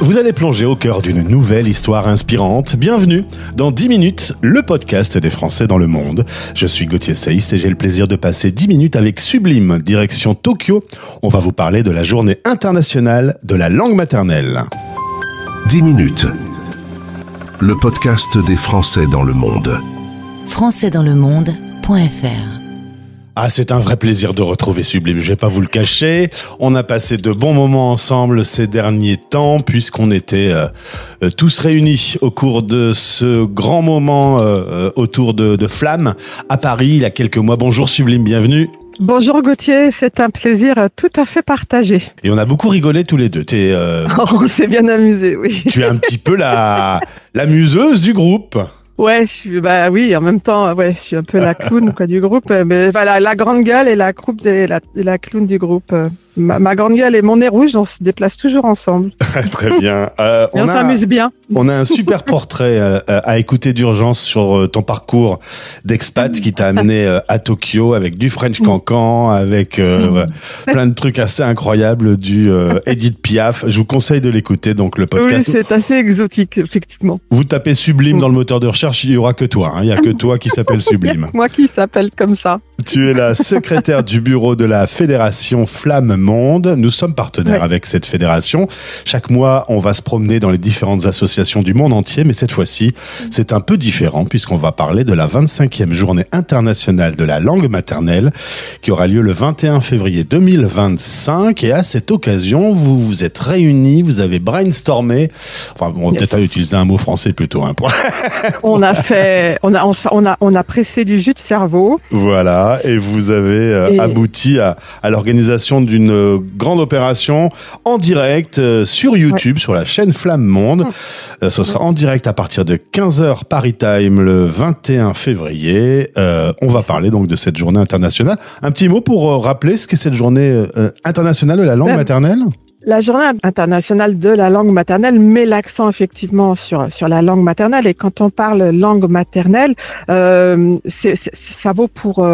Vous allez plonger au cœur d'une nouvelle histoire inspirante. Bienvenue dans 10 minutes, le podcast des Français dans le monde. Je suis Gauthier Seyss et j'ai le plaisir de passer 10 minutes avec Sublime, direction Tokyo. On va vous parler de la journée internationale de la langue maternelle. 10 minutes, le podcast des Français dans le monde. françaisdanslemonde.fr. Ah, c'est un vrai plaisir de retrouver Sublime, je vais pas vous le cacher. On a passé de bons moments ensemble ces derniers temps, puisqu'on était tous réunis au cours de ce grand moment autour de Flamme à Paris il y a quelques mois. Bonjour Sublime, bienvenue. Bonjour Gauthier, c'est un plaisir tout à fait partagé. Et on a beaucoup rigolé tous les deux. On s'est bien amusé, oui. Tu es un petit peu la museuse du groupe. Ouais, oui, en même temps, ouais, je suis un peu la clown du groupe, mais voilà, la grande gueule et la clown du groupe. Ma grande gueule et mon nez rouge, on se déplace toujours ensemble. Très bien. On s'amuse bien. On a un super portrait à écouter d'urgence sur ton parcours d'expat qui t'a amené à Tokyo avec du French Cancan, avec plein de trucs assez incroyables, du Edith Piaf. Je vous conseille de l'écouter, donc le podcast. Oui, c'est assez exotique, effectivement. Vous tapez Sublime dans le moteur de recherche, il n'y aura que toi. Il n'y a que toi qui s'appelle Sublime. Moi qui s'appelle comme ça. Tu es la secrétaire du bureau de la fédération Flamme Monde. Nous sommes partenaires avec cette fédération. Chaque mois, on va se promener dans les différentes associations du monde entier, mais cette fois-ci, c'est un peu différent puisqu'on va parler de la 25e journée internationale de la langue maternelle qui aura lieu le 21 février 2025. Et à cette occasion, vous vous êtes réunis, vous avez brainstormé. Enfin, bon, peut-être à utiliser un mot français plutôt. On a pressé du jus de cerveau. Voilà. Et vous avez abouti à l'organisation d'une grande opération en direct sur YouTube, sur la chaîne Flamme Monde. Ce sera en direct à partir de 15h Paris Time le 21 février. On va parler donc de cette journée internationale. Un petit mot pour rappeler ce qu'est cette journée internationale de la langue maternelle ? La journée internationale de la langue maternelle met l'accent effectivement sur la langue maternelle, et quand on parle langue maternelle, ça vaut pour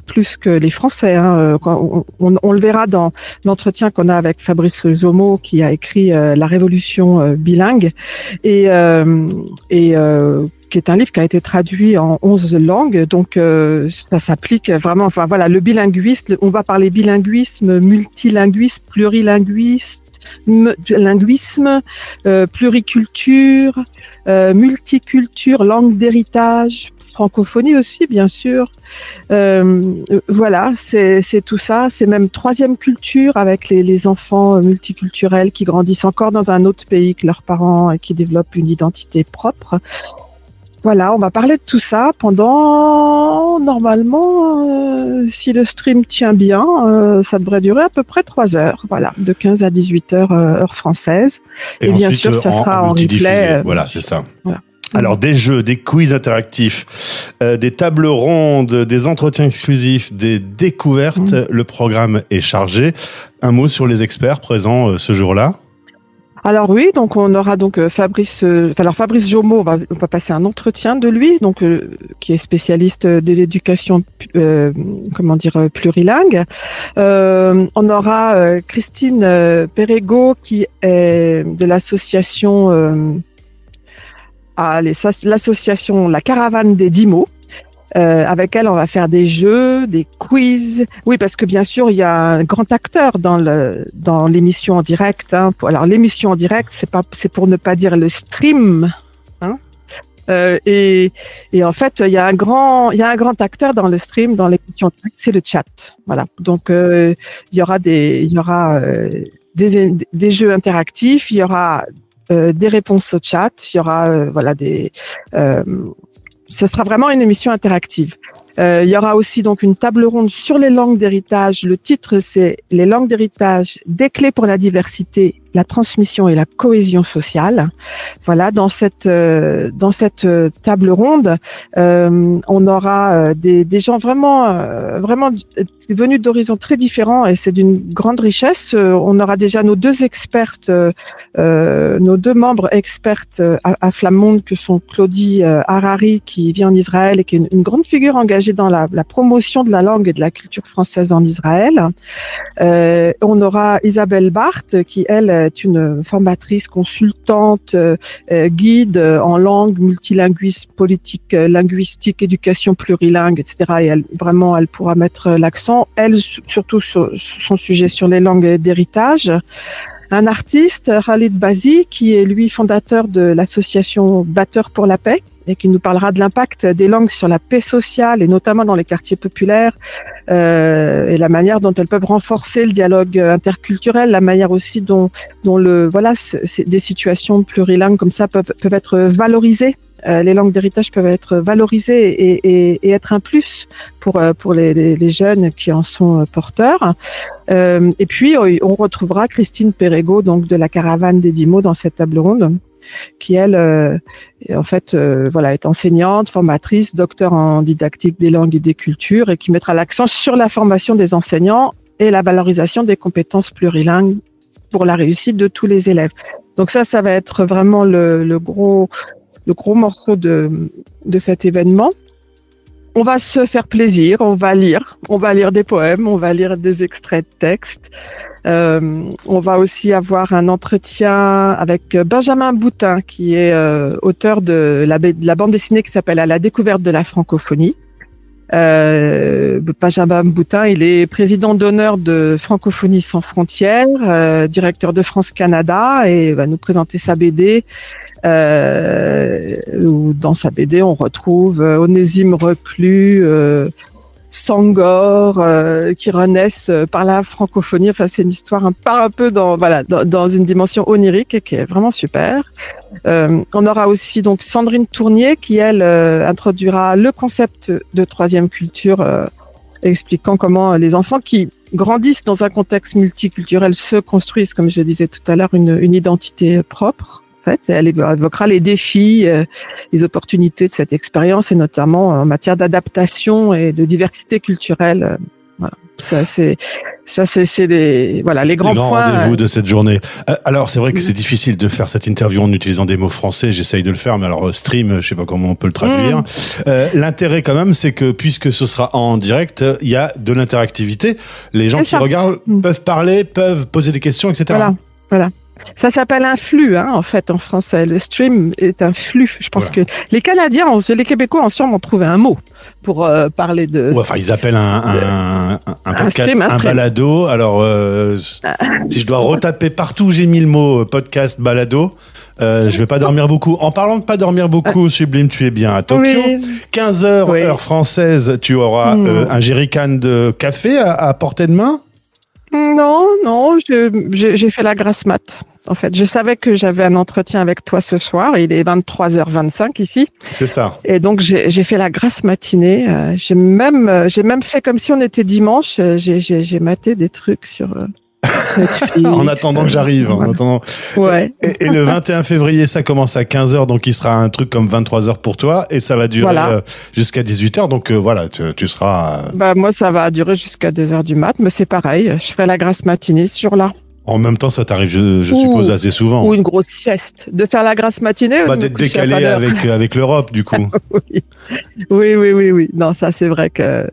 plus que les Français. On le verra dans l'entretien qu'on a avec Fabrice Jomeau qui a écrit La Révolution bilingue et qui est un livre qui a été traduit en 11 langues, donc ça s'applique vraiment. Enfin voilà, le bilinguisme, on va parler bilinguisme, multilinguisme, plurilinguisme, pluriculture, multiculture, langue d'héritage, francophonie aussi bien sûr. Voilà, c'est tout ça. C'est même troisième culture avec les enfants multiculturels qui grandissent encore dans un autre pays que leurs parents et qui développent une identité propre. Voilà, on va parler de tout ça pendant, normalement, si le stream tient bien, ça devrait durer à peu près 3 heures, voilà, de 15 à 18 heures, heure française. Et bien ensuite, sûr, ça sera en replay. Voilà, c'est ça. Voilà. Alors, des jeux, des quiz interactifs, des tables rondes, des entretiens exclusifs, des découvertes. Le programme est chargé. Un mot sur les experts présents ce jour-là? Alors oui, donc on aura donc Fabrice Jomeau, on va passer un entretien de lui, donc qui est spécialiste de l'éducation plurilingue. On aura Christine Perego qui est de l'association l'association La Caravane des 10 mots. Avec elle, on va faire des jeux, des quiz. Oui, parce que bien sûr, il y a un grand acteur dans l'émission en direct. Alors l'émission en direct, c'est pour ne pas dire le stream. Et en fait, il y a un grand acteur dans le stream, dans l'émission en direct, c'est le chat. Voilà. Donc il y aura des jeux interactifs, il y aura des réponses au chat, il y aura ce sera vraiment une émission interactive. Il y aura aussi donc une table ronde sur les langues d'héritage. Le titre, c'est Les langues d'héritage, des clés pour la diversité, la transmission et la cohésion sociale. Voilà, dans cette table ronde, on aura des gens vraiment venus d'horizons très différents et c'est d'une grande richesse. On aura déjà nos deux expertes, nos deux membres expertes à Flammonde que sont Claudie Harari qui vit en Israël et qui est une grande figure engagée dans la promotion de la langue et de la culture française en Israël. On aura Isabelle Barthes qui, elle, est une formatrice, consultante, guide en langue, multilinguisme, politique, linguistique, éducation plurilingue, etc. Et elle pourra mettre l'accent, elle, surtout sur son sujet sur les langues d'héritage. Un artiste, Khalid Bazi, qui est lui fondateur de l'association Batteurs pour la paix et qui nous parlera de l'impact des langues sur la paix sociale et notamment dans les quartiers populaires et la manière dont elles peuvent renforcer le dialogue interculturel, la manière aussi dont des situations plurilingues comme ça peuvent être valorisées. Les langues d'héritage peuvent être valorisées et être un plus pour les jeunes qui en sont porteurs. Et puis, on retrouvera Christine Perego, donc de la Caravane des 10 mots dans cette table ronde, qui elle, est enseignante, formatrice, docteur en didactique des langues et des cultures et qui mettra l'accent sur la formation des enseignants et la valorisation des compétences plurilingues pour la réussite de tous les élèves. Donc ça va être vraiment le gros morceau de cet événement. On va se faire plaisir, on va lire des poèmes, on va lire des extraits de textes. On va aussi avoir un entretien avec Benjamin Boutin, qui est auteur de la bande dessinée qui s'appelle À la découverte de la francophonie. Benjamin Boutin, il est président d'honneur de Francophonie sans frontières, directeur de France-Canada et va nous présenter sa BD. Où dans sa BD on retrouve Onésime Reclus, Sangor qui renaissent par la francophonie. Enfin, c'est une histoire un peu dans une dimension onirique et qui est vraiment super. On aura aussi donc Sandrine Tournier qui elle introduira le concept de troisième culture, expliquant comment les enfants qui grandissent dans un contexte multiculturel se construisent, comme je disais tout à l'heure, une identité propre. En fait, elle évoquera les défis, les opportunités de cette expérience et notamment en matière d'adaptation et de diversité culturelle. Voilà. C'est les grands points. Rendez-vous de cette journée. Alors, c'est vrai que c'est difficile de faire cette interview en utilisant des mots français. J'essaye de le faire, mais alors stream, je sais pas comment on peut le traduire. L'intérêt quand même, c'est que puisque ce sera en direct, il y a de l'interactivité. Les gens qui regardent peuvent parler, peuvent poser des questions, etc. Voilà. Ça s'appelle un flux, en fait, en français. Le stream est un flux. Je pense que les Canadiens, les Québécois, ensemble, ont trouvé un mot pour parler de... Ouais, enfin, ils appellent un podcast un balado. Alors, si je dois retaper partout, j'ai mis le mot podcast balado. Je vais pas dormir beaucoup. En parlant de pas dormir beaucoup, Sublime, tu es bien à Tokyo. 15h, heure française, tu auras un jerrycan de café à portée de main? Non, j'ai fait la grasse mat. En fait, je savais que j'avais un entretien avec toi ce soir. Il est 23h25 ici. C'est ça. Et donc, j'ai fait la grasse matinée. J'ai même fait comme si on était dimanche. J'ai maté des trucs sur Netflix. En attendant que j'arrive. Voilà. En attendant. Ouais. Et le 21 février, ça commence à 15h. Donc, il sera un truc comme 23h pour toi. Et ça va durer jusqu'à 18h. Donc, tu seras... moi, ça va durer jusqu'à 2h du mat. Mais c'est pareil. Je ferai la grasse matinée ce jour-là. En même temps, ça t'arrive, je suppose, assez souvent. Ou une grosse sieste. De faire la grasse matinée. D'être décalé avec l'Europe, du coup. Oui. Non, ça, c'est vrai que,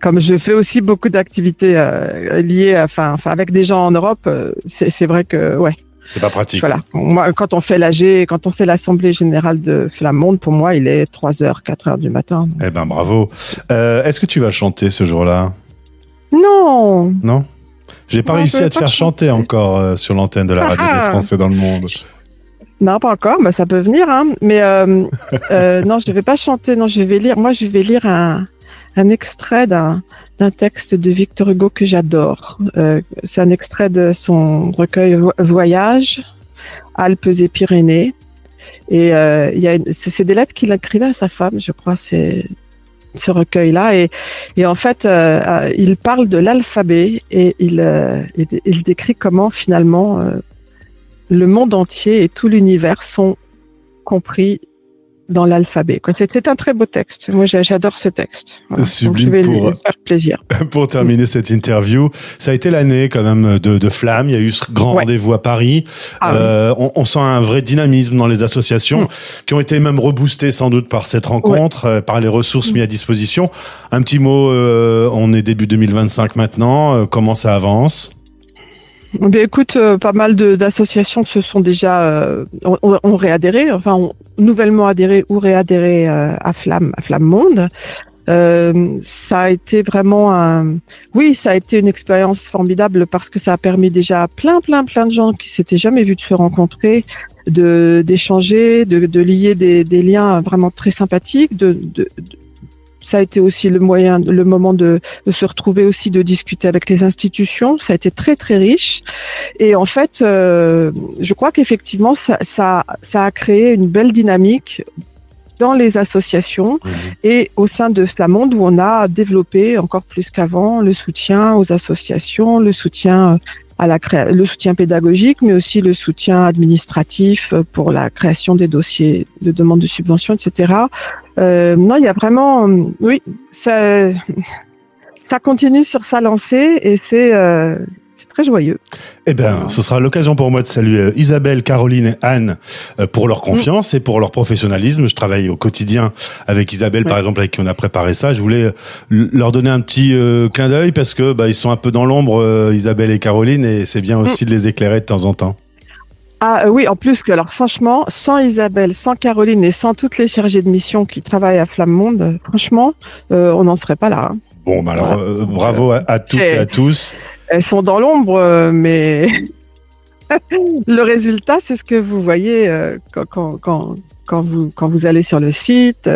comme je fais aussi beaucoup d'activités liées, avec des gens en Europe, c'est vrai que, c'est pas pratique. Voilà. Moi, quand on fait l'Assemblée Générale de Flammonde, pour moi, il est 3h, 4h du matin. Eh ben, bravo. Est-ce que tu vas chanter ce jour-là? Non. Non? J'ai pas réussi à te faire chanter encore sur l'antenne de la radio des Français dans le monde. Non, pas encore, mais ça peut venir. Mais non, je vais pas chanter. Non, je vais lire. Moi, je vais lire un extrait d'un texte de Victor Hugo que j'adore. C'est un extrait de son recueil Voyage, Alpes et Pyrénées. Et c'est des lettres qu'il écrivait à sa femme, je crois. C'est ce recueil-là et en fait il parle de l'alphabet et il décrit comment finalement le monde entier et tout l'univers sont compris dans l'alphabet. Quoi. C'est un très beau texte. Moi, j'adore ce texte. Voilà. Donc, je vais lui faire plaisir. Pour terminer cette interview, ça a été l'année quand même de Flamme. Il y a eu ce grand rendez-vous à Paris. On sent un vrai dynamisme dans les associations qui ont été même reboostées sans doute par cette rencontre, par les ressources mises à disposition. Un petit mot, on est début 2025 maintenant. Comment ça avance ? Bien, écoute, pas mal d'associations se sont déjà ont réadhéré, enfin ont nouvellement adhéré ou réadhéré à Flamme Monde. Ça a été vraiment ça a été une expérience formidable parce que ça a permis déjà à plein de gens qui s'étaient jamais vus de se rencontrer, d'échanger, de lier des liens vraiment très sympathiques, ça a été aussi le moment de se retrouver aussi, de discuter avec les institutions. Ça a été très très riche. Et en fait, je crois qu'effectivement, ça a créé une belle dynamique dans les associations et au sein de Flamme Monde, où on a développé encore plus qu'avant le soutien aux associations, le soutien le soutien pédagogique, mais aussi le soutien administratif pour la création des dossiers de demande de subvention, etc. Non, il y a vraiment, ça continue sur sa lancée et c'est très joyeux. Eh bien, ce sera l'occasion pour moi de saluer Isabelle, Caroline et Anne pour leur confiance et pour leur professionnalisme. Je travaille au quotidien avec Isabelle, par exemple, avec qui on a préparé ça. Je voulais leur donner un petit clin d'œil parce que ils sont un peu dans l'ombre, Isabelle et Caroline, et c'est bien aussi de les éclairer de temps en temps. Ah oui, en plus que, alors franchement, sans Isabelle, sans Caroline et sans toutes les chargées de mission qui travaillent à Flamme Monde, franchement, on n'en serait pas là. Hein. Bon, alors bravo à toutes et à tous. Elles sont dans l'ombre, mais le résultat, c'est ce que vous voyez quand vous allez sur le site.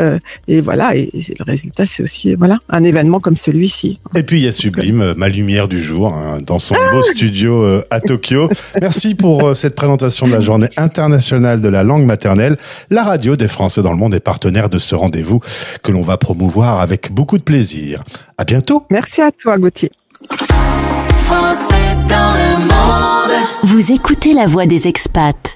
Et voilà, et le résultat, c'est aussi un événement comme celui-ci. Et puis, il y a Sublime, ma lumière du jour, dans son beau studio à Tokyo. Merci pour cette présentation de la Journée internationale de la langue maternelle. La radio des Français dans le monde est partenaire de ce rendez-vous que l'on va promouvoir avec beaucoup de plaisir. À bientôt. Merci à toi, Gauthier. Français dans le monde. Vous écoutez la voix des expats.